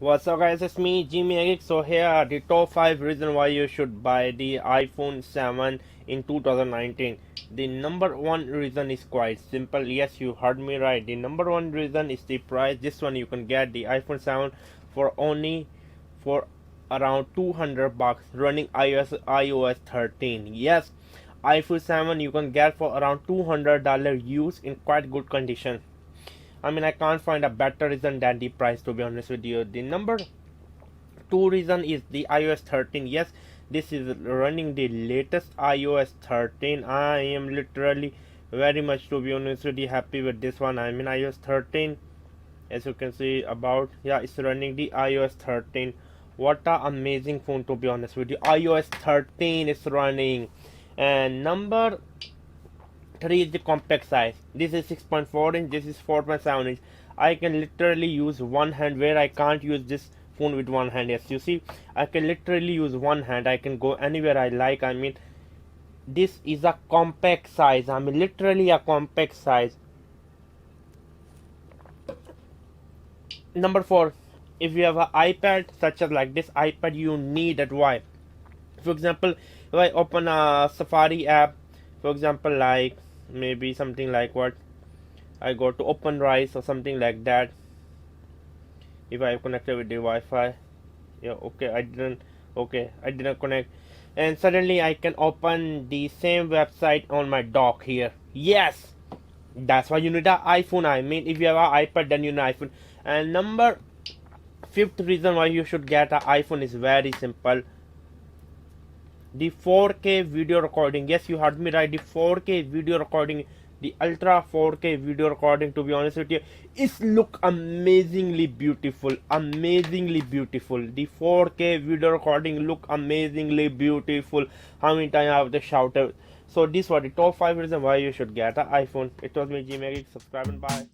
What's up guys, it's me Jimmy Egg. So here are the top 5 reasons why you should buy the iPhone 7 in 2019. The number one reason is quite simple. Yes, you heard me right. The number one reason is the price. This one you can get the iPhone 7 for around 200 bucks running iOS 13. Yes, iPhone 7 you can get for around $200 used in quite good condition. I can't find a better reason than the price, to be honest with you. The number two reason is the iOS 13. Yes, this is running the latest iOS 13. I am literally very much, to be honest with you, happy with this one. iOS 13, as you can see about, yeah, it's running the iOS 13. What a amazing phone, to be honest with you. iOS 13 is running. And number 3 is the compact size. This is 6.4 inch, this is 4.7 inch. I can literally use one hand where I can't use this phone with one hand. Yes, you see, I can literally use one hand. I can go anywhere I like. This is a compact size. Literally a compact size. Number 4, if you have an iPad such as like this iPad, you need that. Why? For example, if I open a Safari app, for example, like maybe something like what I go to OpenRice or something like that. If I connected with the Wi-Fi, yeah, okay, I didn't connect, and suddenly I can open the same website on my dock here. Yes, that's why you need an iPhone. If you have an iPad, then you need an iPhone. And number 5th reason why you should get an iPhone is very simple. The 4K video recording. Yes, you heard me right. The 4K video recording, the ultra 4K video recording, to be honest with you, is look amazingly beautiful. Amazingly beautiful. The 4K video recording look amazingly beautiful. How many times I have to shout out? So these were the top 5 reasons why you should get an iPhone. It was me, Jimmy. Subscribe and bye.